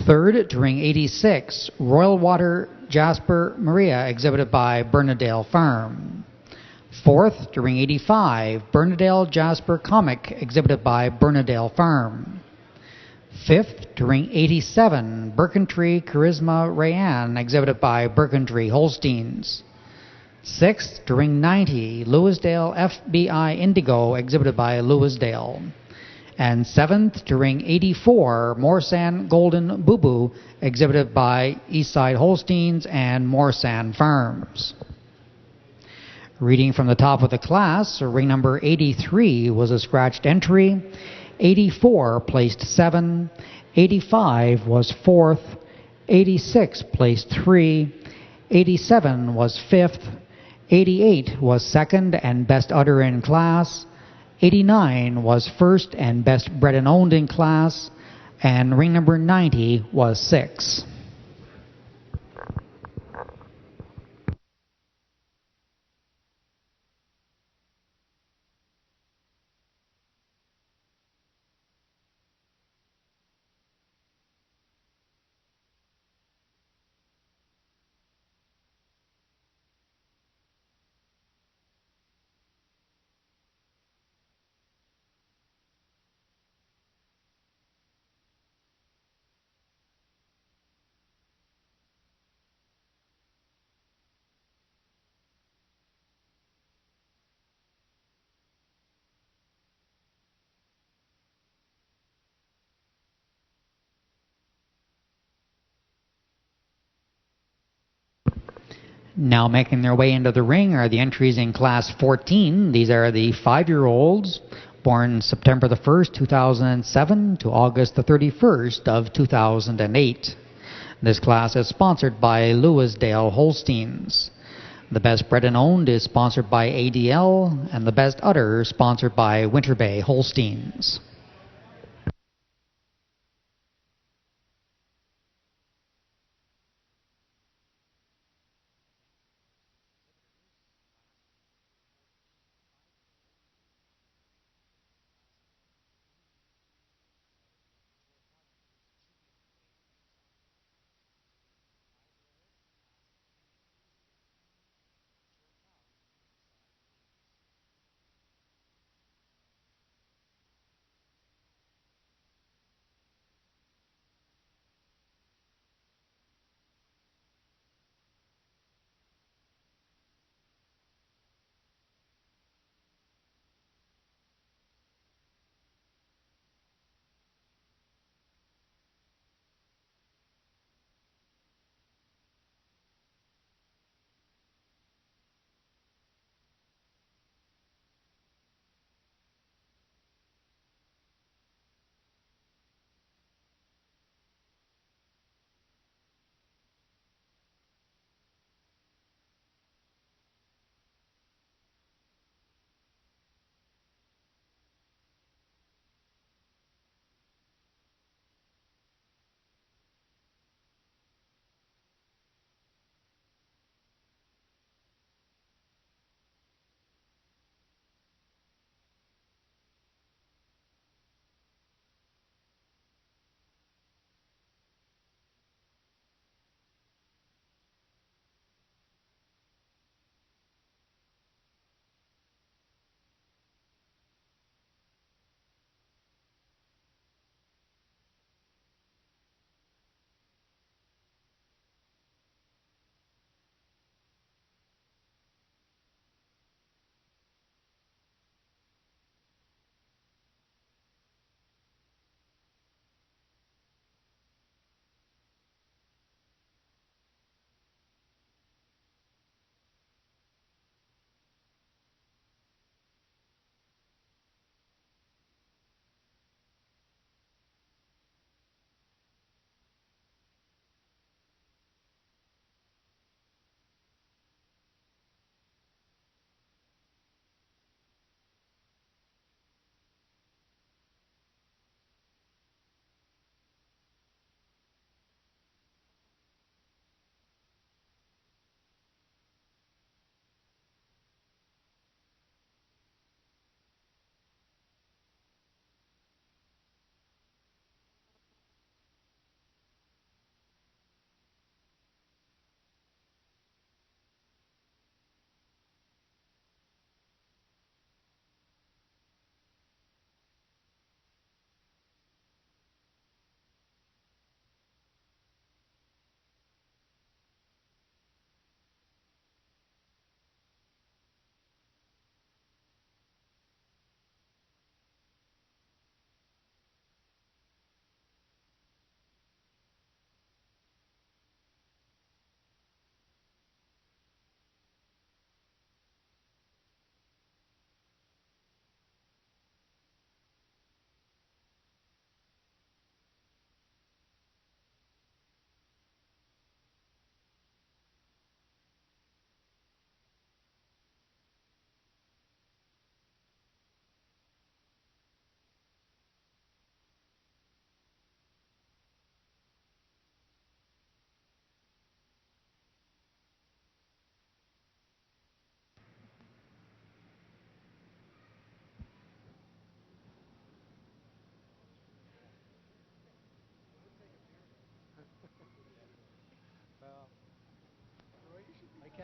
Third, to ring 86, Royal Water Jasper Maria, exhibited by Bernadale Farm. Fourth, to ring 85, Bernadale Jasper Comic, exhibited by Bernadale Farm. Fifth, to ring 87, Birkentree Charisma Rayanne, exhibited by Birkentree Holsteins. Sixth, to ring 90, Louisdale FBI Indigo, exhibited by Louisdale. And seventh, to ring 84, Morsan Golden Boo Boo, exhibited by Eastside Holsteins and Morsan Farms. Reading from the top of the class, ring number 83 was a scratched entry. 84 placed 7, 85 was 4th, 86 placed 3, 87 was 5th, 88 was 2nd and best udder in class, 89 was 1st and best bred and owned in class, and ring number 90 was 6. Now making their way into the ring are the entries in Class 14. These are the 5-year-olds born September the 1st, 2007 to August the 31st of 2008. This class is sponsored by Louisdale Holsteins. The best bred and owned is sponsored by ADL, and the best udder sponsored by Winter Bay Holsteins.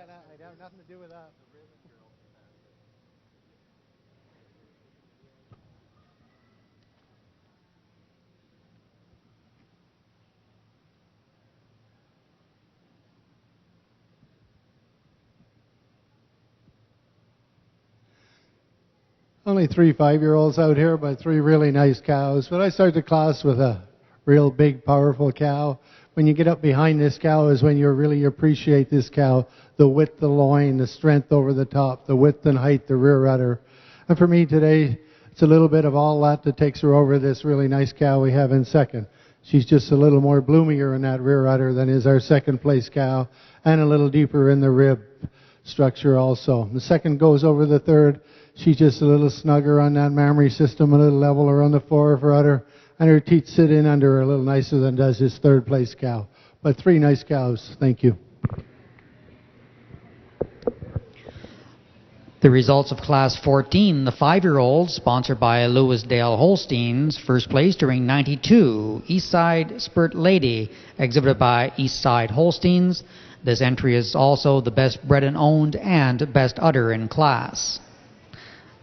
I'd have nothing to do with that. Only 3 5-year-olds out here, but 3 really nice cows. But I start the class with a real big, powerful cow. When you get up behind this cow is when you really appreciate this cow. The width, the loin, the strength over the top, the width and height, the rear udder. And for me today, it's a little bit of all that takes her over this really nice cow we have in second. She's just a little more bloomier in that rear udder than is our second place cow, and a little deeper in the rib structure also. The second goes over the third. She's just a little snugger on that mammary system, a little leveler on the fore of her udder, and her teeth sit in under her a little nicer than does his third place cow. But 3 nice cows. Thank you. The results of Class 14, the 5-year-olds, sponsored by Lewisdale Holsteins, first place during 92, Eastside Spurt Lady, exhibited by Eastside Holsteins. This entry is also the best bred and owned and best udder in class.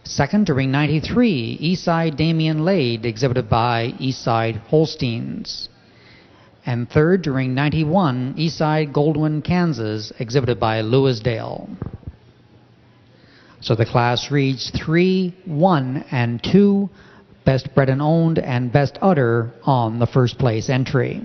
Second during 93, Eastside Damien Lade, exhibited by Eastside Holsteins. And third during 91, Eastside Goldwyn, Kansas, exhibited by Lewisdale. So the class reads 3, 1, and 2, best bred and owned and best udder on the first place entry.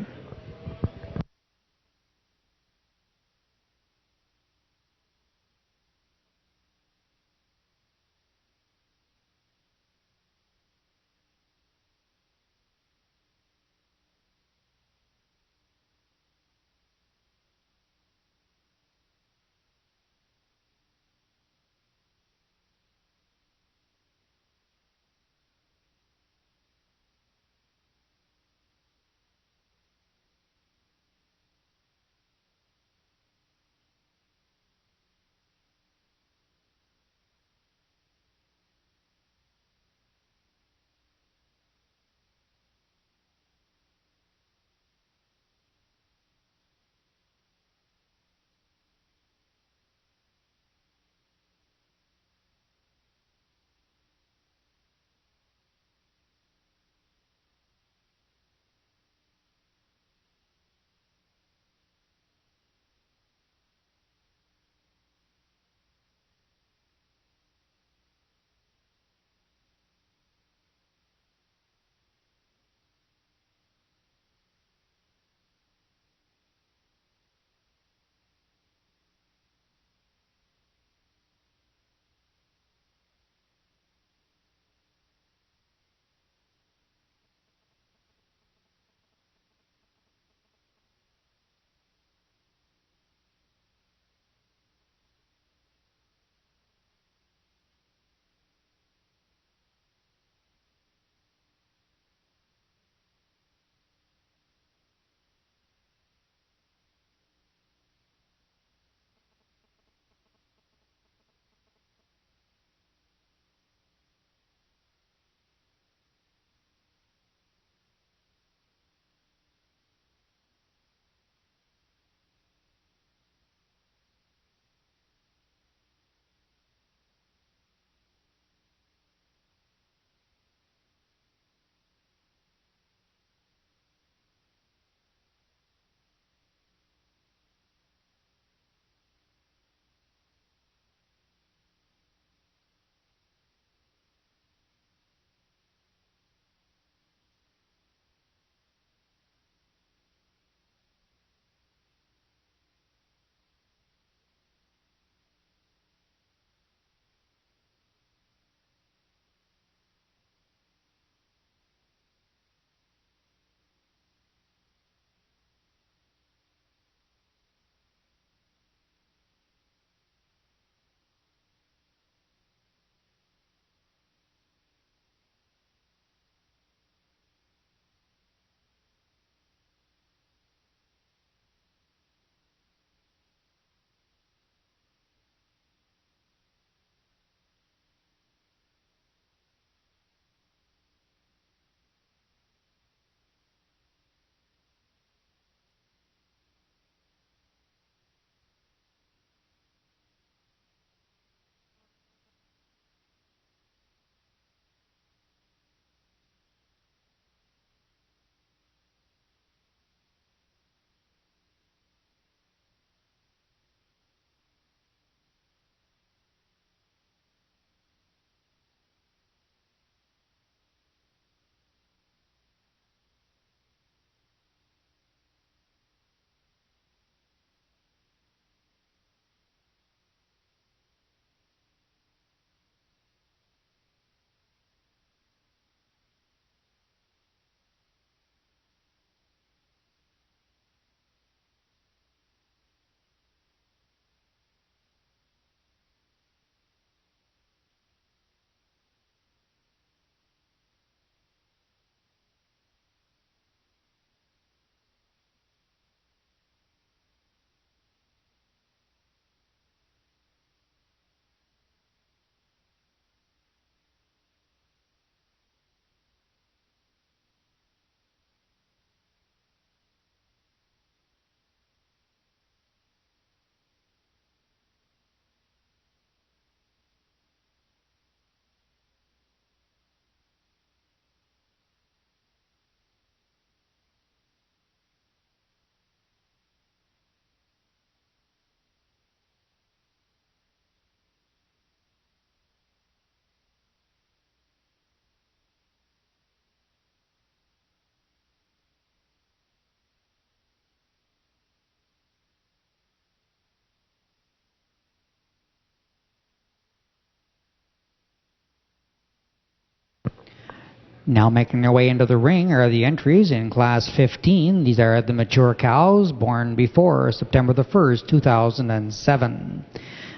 Now making their way into the ring are the entries in Class 15. These are the mature cows born before September the 1st, 2007.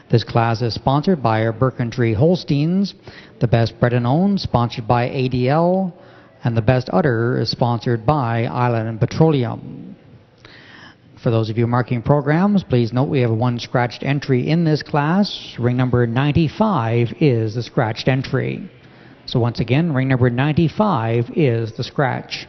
This class is sponsored by our Berkentry Holsteins. The Best Bred and Owned, sponsored by ADL. And the Best Udder is sponsored by Island Petroleum. For those of you marking programs, please note we have one scratched entry in this class. Ring number 95 is the scratched entry. So once again, ring number 95 is the scratch.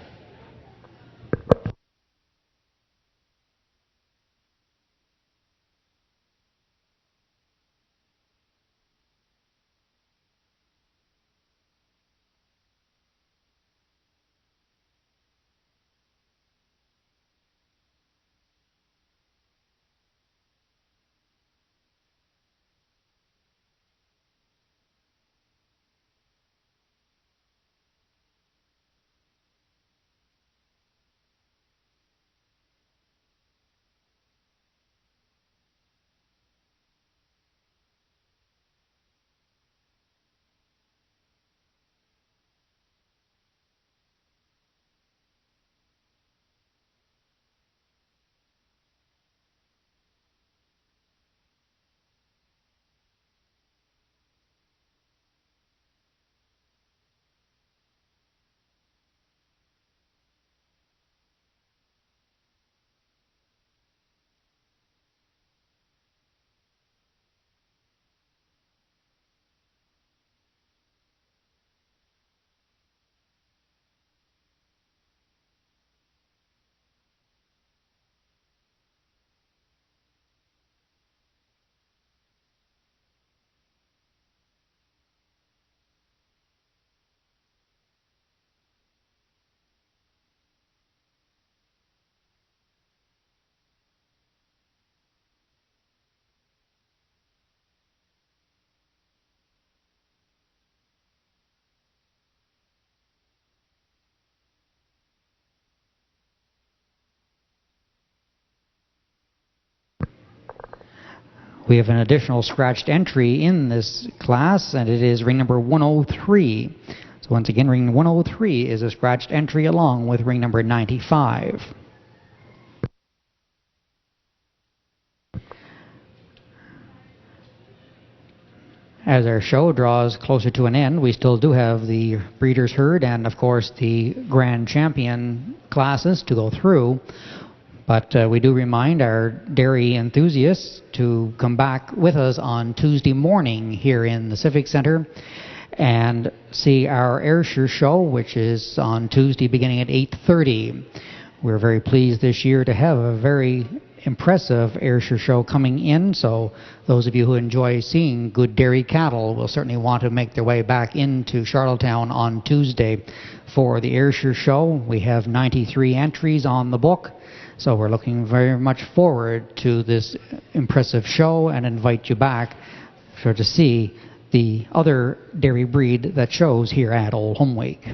We have an additional scratched entry in this class, and it is ring number 103. So once again, ring 103 is a scratched entry along with ring number 95. As our show draws closer to an end, we still do have the Breeders' Herd and, of course, the Grand Champion classes to go through. But we do remind our dairy enthusiasts to come back with us on Tuesday morning here in the Civic Center and see our Ayrshire show, which is on Tuesday beginning at 8:30. We're very pleased this year to have a very impressive Ayrshire show coming in, so those of you who enjoy seeing good dairy cattle will certainly want to make their way back into Charlottetown on Tuesday for the Ayrshire show. We have 93 entries on the book, so we're looking very much forward to this impressive show and invite you back to see the other dairy breed that shows here at Old Home Week.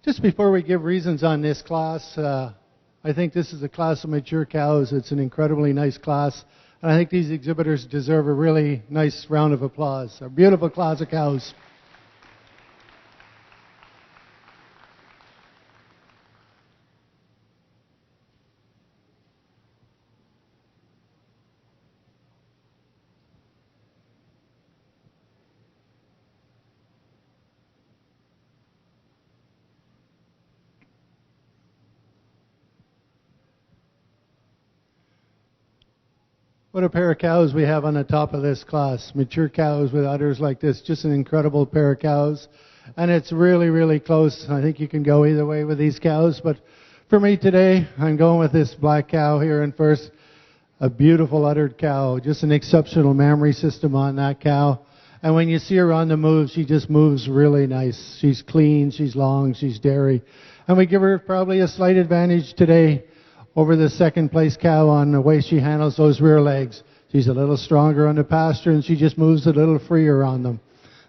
Just before we give reasons on this class, I think this is a class of mature cows. It's an incredibly nice class. And I think these exhibitors deserve a really nice round of applause. A beautiful class of cows. What a pair of cows we have on the top of this class. Mature cows with udders like this. Just an incredible pair of cows. And it's really, really close. I think you can go either way with these cows. But for me today, I'm going with this black cow here in first. A beautiful uddered cow. Just an exceptional mammary system on that cow. And when you see her on the move, she just moves really nice. She's clean, she's long, she's dairy. And we give her probably a slight advantage today over the second place cow on the way she handles those rear legs. She's a little stronger on the pasture and she just moves a little freer on them.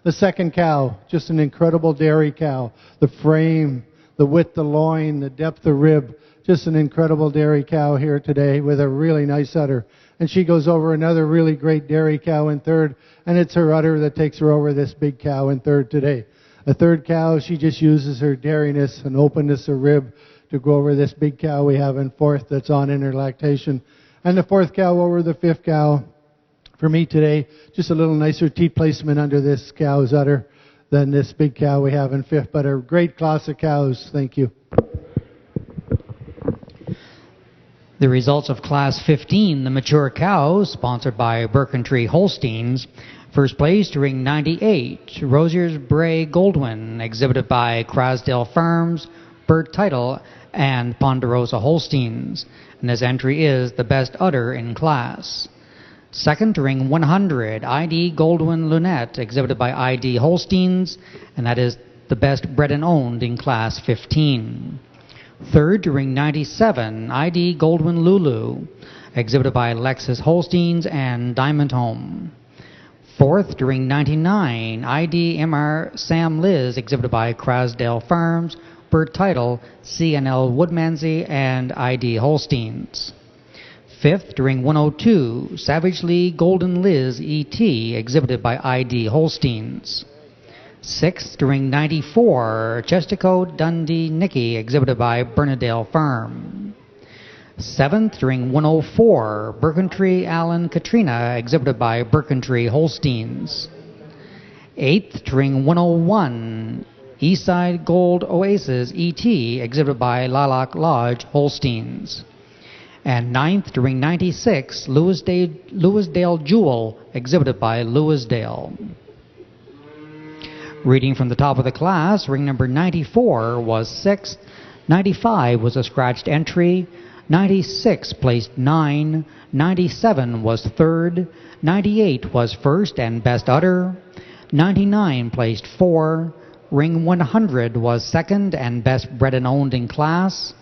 The second cow, just an incredible dairy cow. The frame, the width, the loin, the depth of rib, just an incredible dairy cow here today with a really nice udder. And she goes over another really great dairy cow in third, and it's her udder that takes her over this big cow in third today. A third cow, she just uses her dairiness and openness of rib to go over this big cow we have in fourth that's on in her lactation. And the fourth cow over the fifth cow. For me today, just a little nicer teat placement under this cow's udder than this big cow we have in fifth. But a great class of cows. Thank you. The results of Class 15, the mature cows, sponsored by Berkentry Holsteins. First place to ring 98, Rosier's Bray Goldwyn, exhibited by Crasdale Farms, Burt Title, and Ponderosa Holsteins. And this entry is the best udder in class. Second to ring 100, ID Goldwyn Lunette, exhibited by ID Holsteins, and that is the best bred and owned in Class 15. Third to ring 97, ID Goldwyn Lulu, exhibited by Lexus Holsteins and Diamond Home. Fourth to ring 99, ID MR Sam Liz, exhibited by Crasdale Farms, Burt Title, CNL Woodmansey, and ID Holsteins. Fifth to ring 102, Savage Lee Golden Liz E.T., exhibited by ID Holsteins. Sixth to ring 94, Chestico Dundee Nicky, exhibited by Bernadale Farm. Seventh to ring 104, Berkentry Allen Katrina, exhibited by Berkentry Holsteins. Eighth to ring 101, Eastside Gold Oasis E.T., exhibited by Lilac Lodge Holsteins. And ninth to ring 96, Lewisdale Jewel, exhibited by Lewisdale. Reading from the top of the class, ring number 94 was 6th, 95 was a scratched entry, 96 placed 9, 97 was 3rd, 98 was first and best udder, 99 placed 4, ring 100 was second and best bred and owned in class,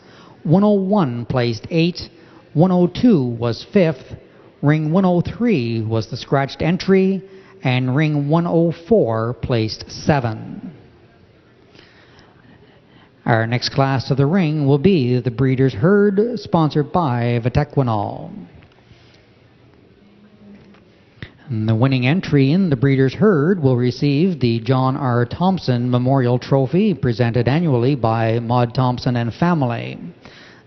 101 placed 8, 102 was 5th, ring 103 was the scratched entry, and ring 104 placed 7. Our next class of the ring will be the Breeders' Herd, sponsored by Vitequinol. And the winning entry in the Breeders' Herd will receive the John R. Thompson Memorial Trophy, presented annually by Maud Thompson and family.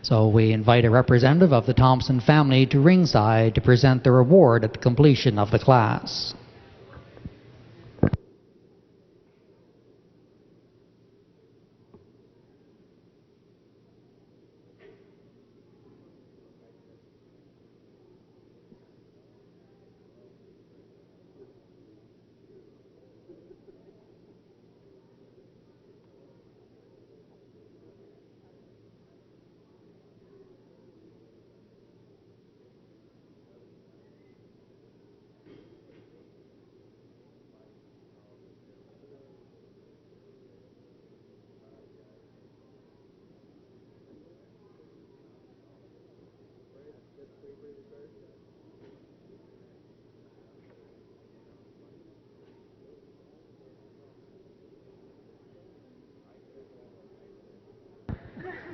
So we invite a representative of the Thompson family to ringside to present the reward at the completion of the class.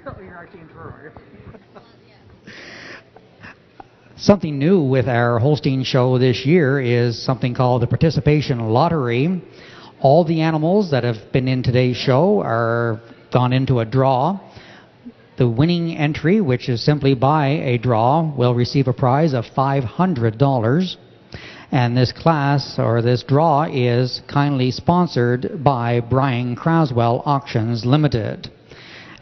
You're actually in Toronto. Something new with our Holstein show this year is something called the participation lottery. All the animals that have been in today's show are gone into a draw. The winning entry, which is simply by a draw, will receive a prize of $500. And this class, or this draw, is kindly sponsored by Brian Craswell Auctions Limited.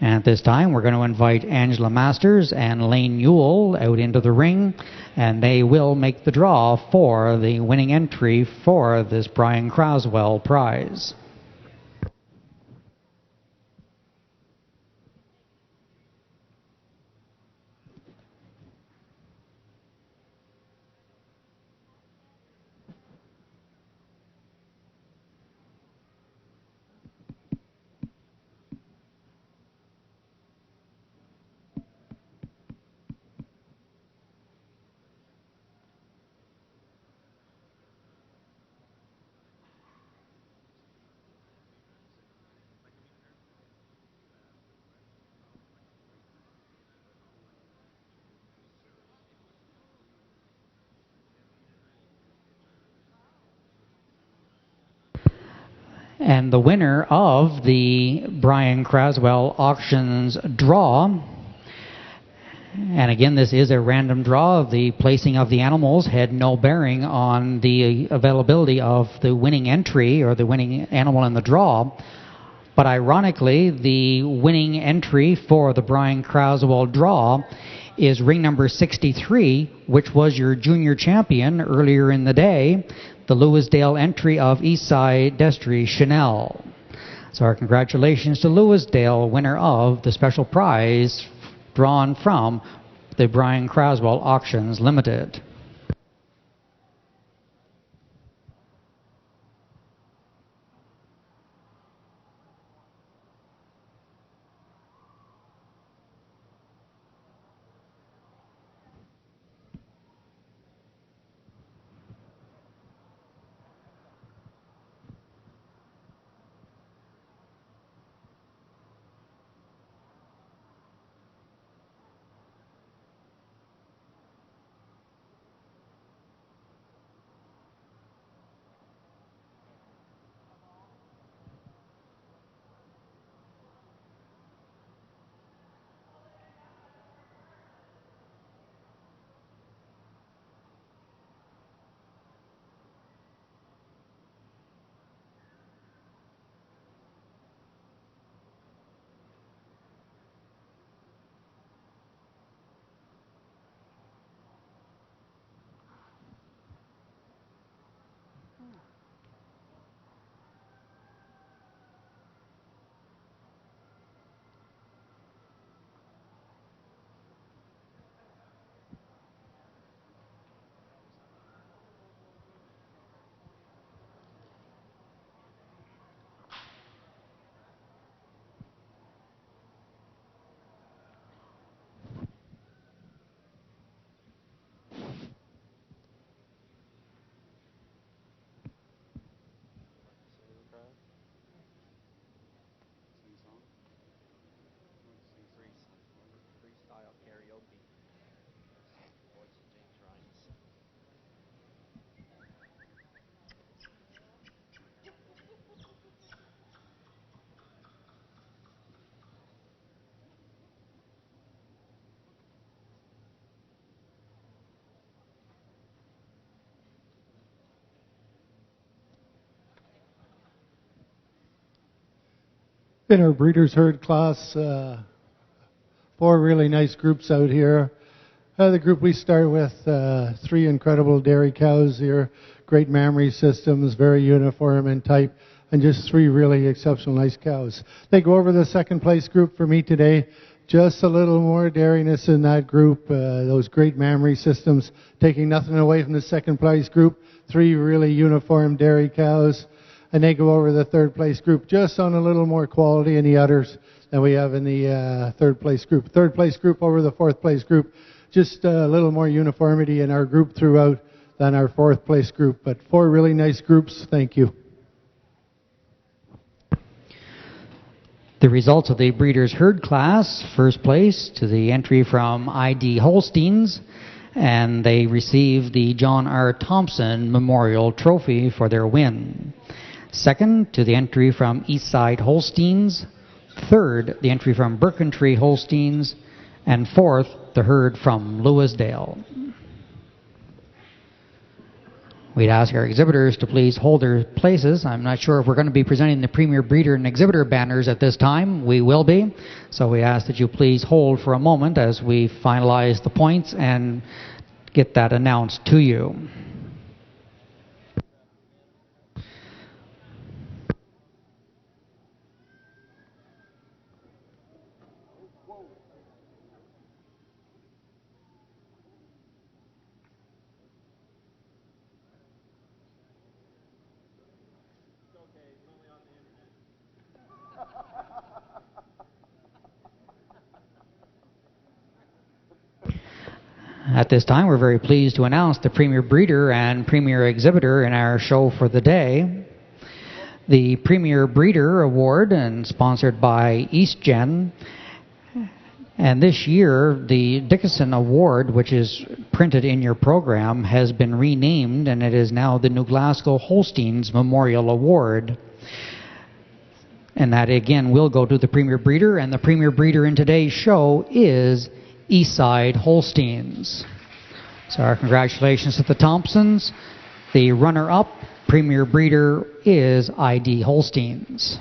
And at this time, we're going to invite Angela Masters and Lane Ewell out into the ring, and they will make the draw for the winning entry for this Brian Craswell prize. And the winner of the Brian Craswell Auctions draw, and again this is a random draw, the placing of the animals had no bearing on the availability of the winning entry or the winning animal in the draw. But ironically, the winning entry for the Brian Craswell draw is ring number 63, which was your junior champion earlier in the day, the Lewisdale entry of Eastside Destry Chanel. So our congratulations to Lewisdale, winner of the special prize drawn from the Brian Craswell Auctions Limited. In our breeders herd class, 4 really nice groups out here. The group we start with, 3 incredible dairy cows here, great mammary systems, very uniform in type, and just 3 really exceptional nice cows. They go over the second place group for me today. Just a little more dairiness in that group, those great mammary systems, taking nothing away from the second place group. 3 really uniform dairy cows. And they go over the third place group just on a little more quality in the udders than we have in the third place group. Third place group over the fourth place group, just a little more uniformity in our group throughout than our fourth place group. But 4 really nice groups. Thank you. The results of the Breeders' Herd class: first place to the entry from ID Holsteins, and they received the John R. Thompson Memorial Trophy for their win. Second, to the entry from Eastside Holsteins. Third, the entry from Birkentree Holsteins. And fourth, the herd from Lewisdale. We'd ask our exhibitors to please hold their places. I'm not sure if we're going to be presenting the Premier Breeder and Exhibitor banners at this time. We will be. So we ask that you please hold for a moment as we finalize the points and get that announced to you. At this time, we're very pleased to announce the Premier Breeder and Premier Exhibitor in our show for the day. The Premier Breeder Award, and sponsored by EastGen. And this year, the Dickinson Award, which is printed in your program, has been renamed, and it is now the New Glasgow Holsteins Memorial Award. And that, again, will go to the Premier Breeder, and the Premier Breeder in today's show is Eastside Holsteins. So our congratulations to the Thompsons. The runner-up Premier Breeder is ID Holsteins.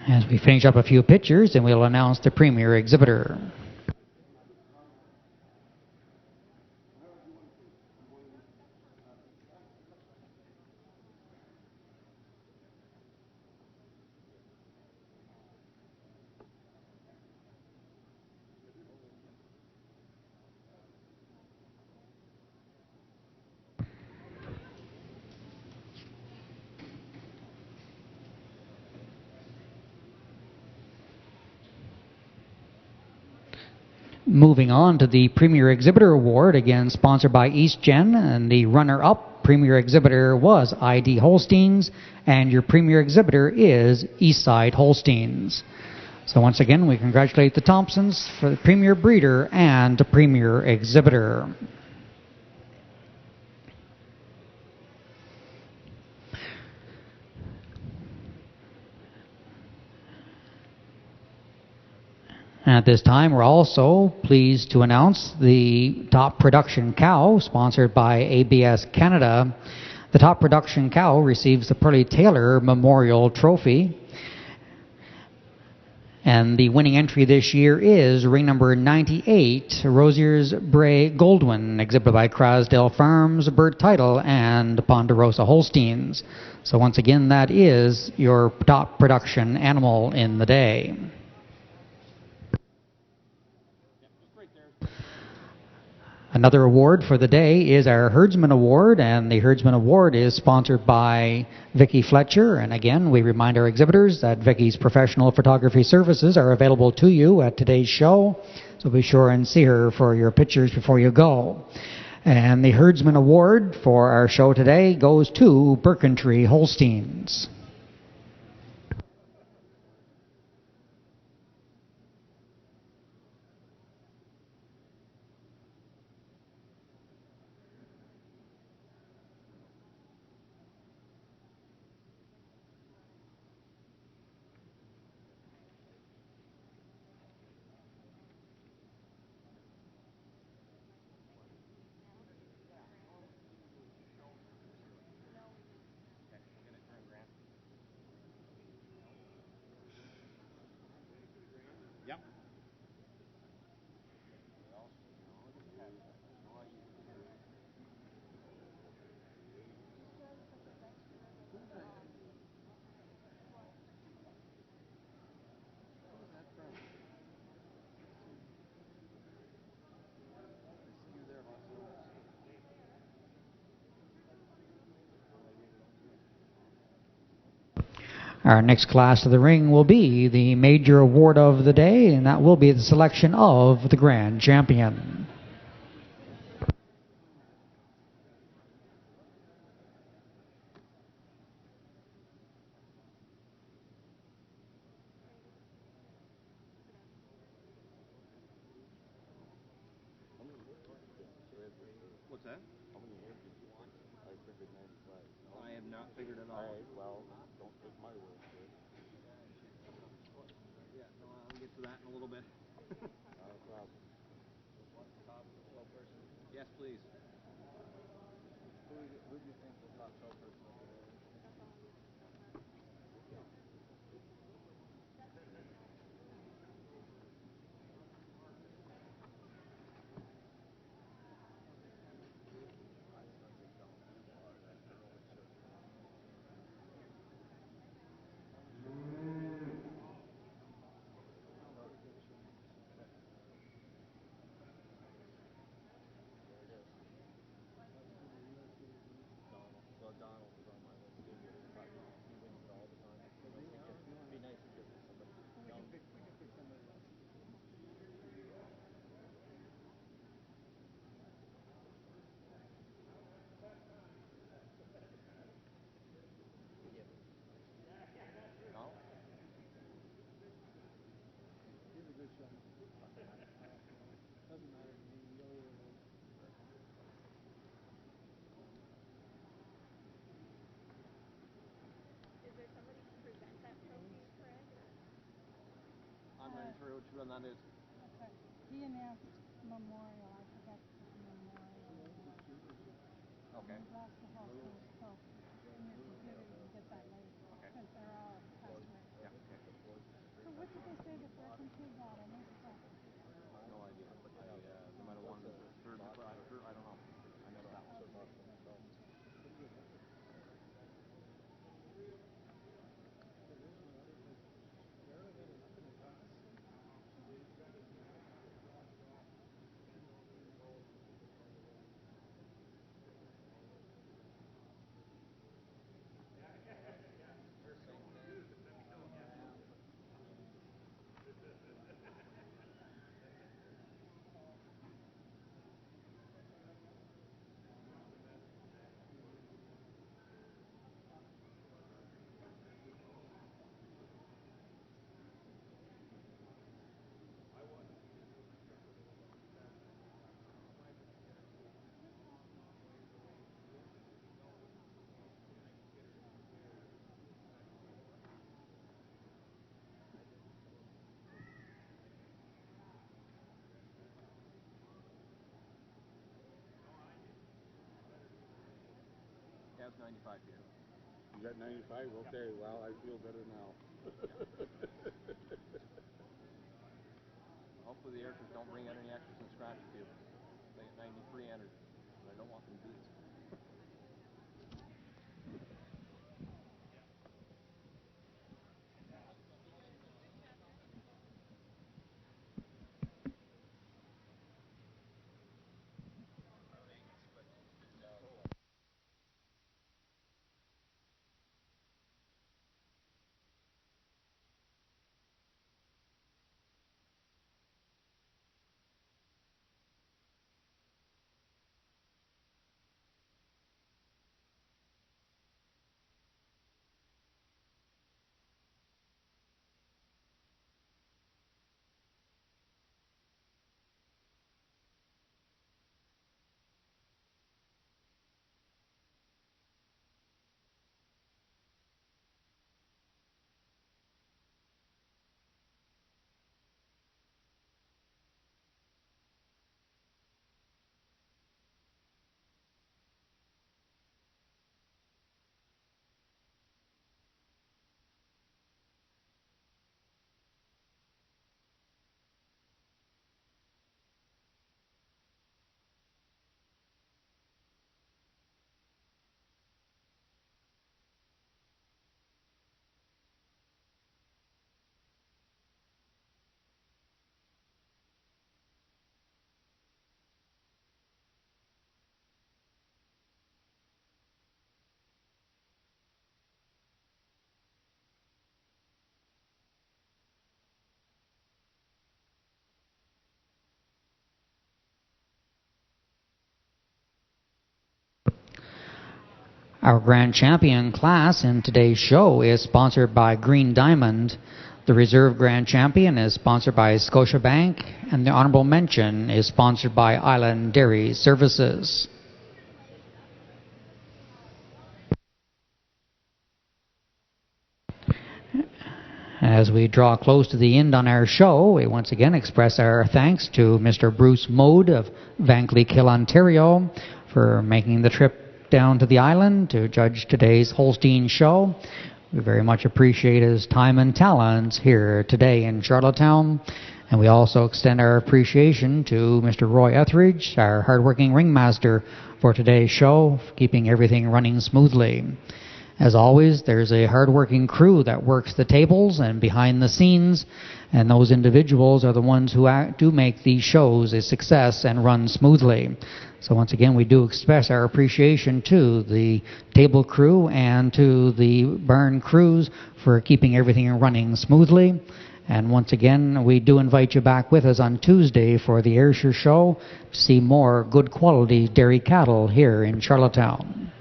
As we finish up a few pictures, and we'll announce the Premier Exhibitor. Moving on to the Premier Exhibitor Award, again sponsored by EastGen, and the runner-up Premier Exhibitor was ID Holsteins, and your Premier Exhibitor is Eastside Holsteins. So once again, we congratulate the Thompsons for the Premier Breeder and the Premier Exhibitor. At this time, we're also pleased to announce the Top Production Cow, sponsored by ABS Canada. The Top Production Cow receives the Pearlie Taylor Memorial Trophy. And the winning entry this year is ring number 98, Rosier's Bray Goldwyn, exhibited by Crasdale Farms, Bird Title, and Ponderosa Holsteins. So once again, that is your top production animal in the day. Another award for the day is our Herdsman Award, and the Herdsman Award is sponsored by Vicki Fletcher. And again, we remind our exhibitors that Vicki's professional photography services are available to you at today's show, so be sure and see her for your pictures before you go. And the Herdsman Award for our show today goes to Birkentree Holsteins. Our next class to the ring will be the major award of the day, and that will be the selection of the grand champion. What's that? How many hands did you want? I figured 95. I have not figured it out. All right, well, don't take my word for it. Yeah, no, I'll get to that in a little bit. Not a problem. Top person? Yes, please. Who do you think the top 12 person will be? Donald was on my list too. He wins it all the time. It'd be nice to give it to somebody young. We can pick somebody else. No? He's a good shot. Doesn't matter to me. Yellow or red. Is there somebody to present that trophy, Craig? I'm ready for which one that is. Okay. He announced memorial. I forget the memorial. Okay. He's lost the whole thing, so in your computer you can get that later. Okay. Because they're all passed away. Yeah. Okay. So what did they say the Berkman kid got? I need to check. No idea. They might have won the third. I don't know. I missed that one. Yeah, it's 95 here. You got 95? Okay, yeah. Well, I feel better now. Hopefully the aircraft don't bring out any extras and scratches too. They get 93 entered. I don't want them beats. Our grand champion class in today's show is sponsored by Green Diamond. The reserve grand champion is sponsored by Scotiabank, and the honorable mention is sponsored by Island Dairy Services. As we draw close to the end on our show, we once again express our thanks to Mr. Bruce Mode of Vankleek, Ontario, for making the trip down to the island to judge today's Holstein show. We very much appreciate his time and talents here today in Charlottetown. And we also extend our appreciation to Mr. Roy Etheridge, our hardworking ringmaster for today's show, for keeping everything running smoothly. As always, there's a hardworking crew that works the tables and behind the scenes, and those individuals are the ones who do make these shows a success and run smoothly. So once again, we do express our appreciation to the table crew and to the barn crews for keeping everything running smoothly. And once again, we do invite you back with us on Tuesday for the Ayrshire Show to see more good quality dairy cattle here in Charlottetown.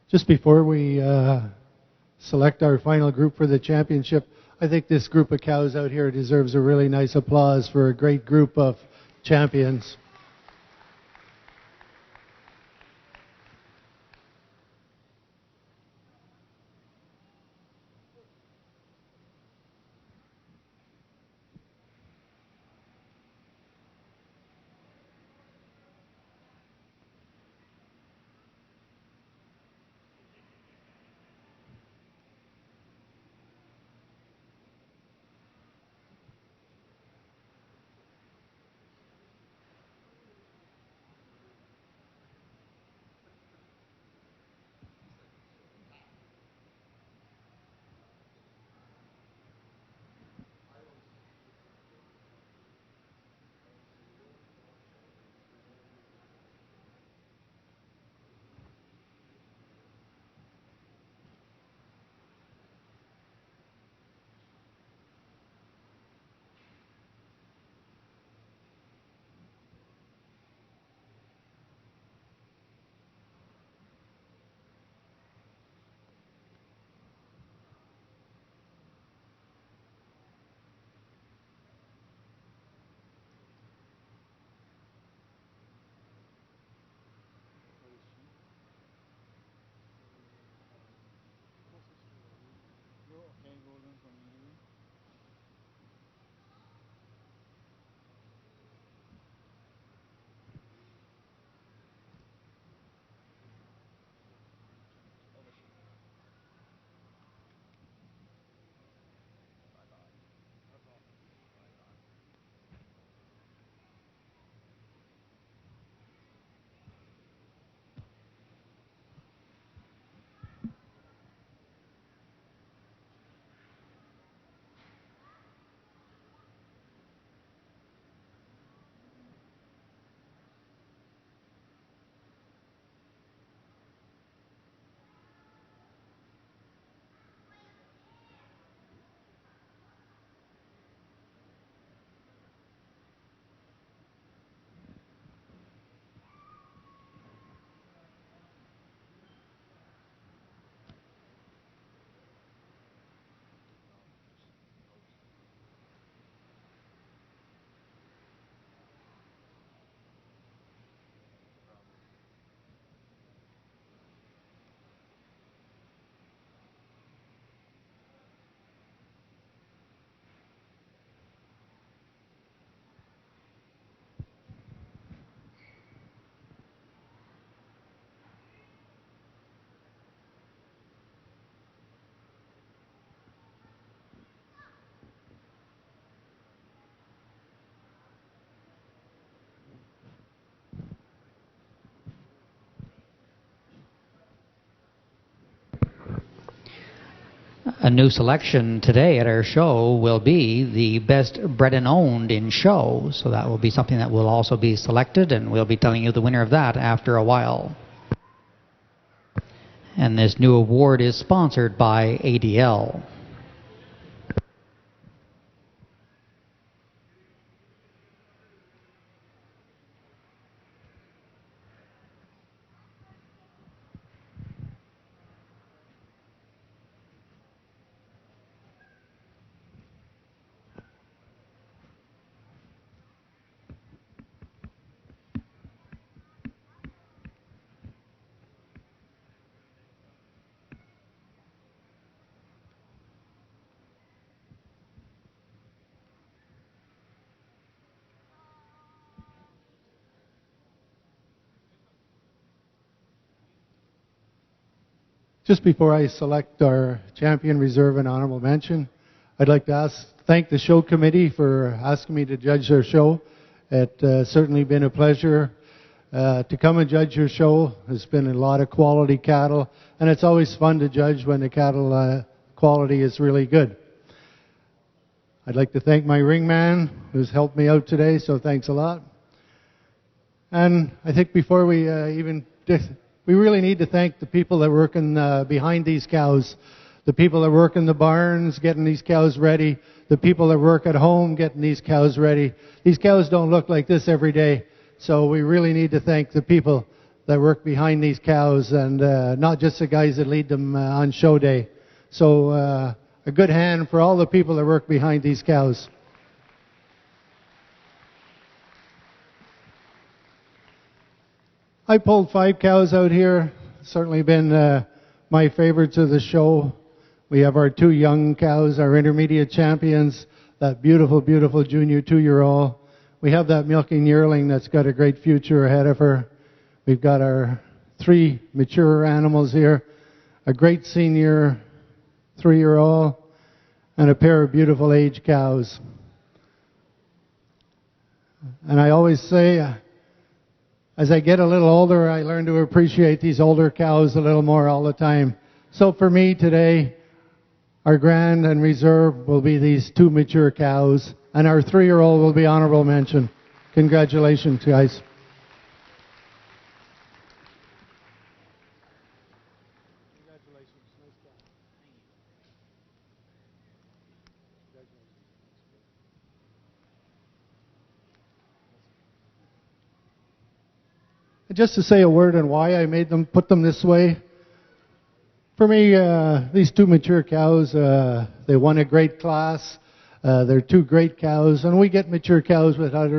Just before we select our final group for the championship, I think this group of cows out here deserves a really nice applause for a great group of champions. A new selection today at our show will be the best bred and owned in show. So that will be something that will also be selected, and we'll be telling you the winner of that after a while. And this new award is sponsored by ADL. Just before I select our champion, reserve, and honorable mention, I'd like to thank the show committee for asking me to judge their show. It's certainly been a pleasure to come and judge your show. There's been a lot of quality cattle, and it's always fun to judge when the cattle quality is really good. I'd like to thank my ringman who's helped me out today, so thanks a lot. And I think before we we really need to thank the people that work behind these cows, the people that work in the barns getting these cows ready, the people that work at home getting these cows ready. These cows don't look like this every day, so we really need to thank the people that work behind these cows, and not just the guys that lead them on show day. So a good hand for all the people that work behind these cows. I pulled 5 cows out here. Certainly been my favorites of the show. We have our 2 young cows, our intermediate champions, that beautiful, beautiful junior 2-year-old. We have that milking yearling that's got a great future ahead of her. We've got our 3 mature animals here, a great senior 3-year-old, and a pair of beautiful age cows. And I always say, as I get a little older, I learn to appreciate these older cows a little more all the time. So for me today, our grand and reserve will be these 2 mature cows, and our 3-year-old will be honorable mention. Congratulations, guys. Just to say a word on why I put them this way. For me, these 2 mature cows, they won a great class. They're 2 great cows, and we get mature cows with other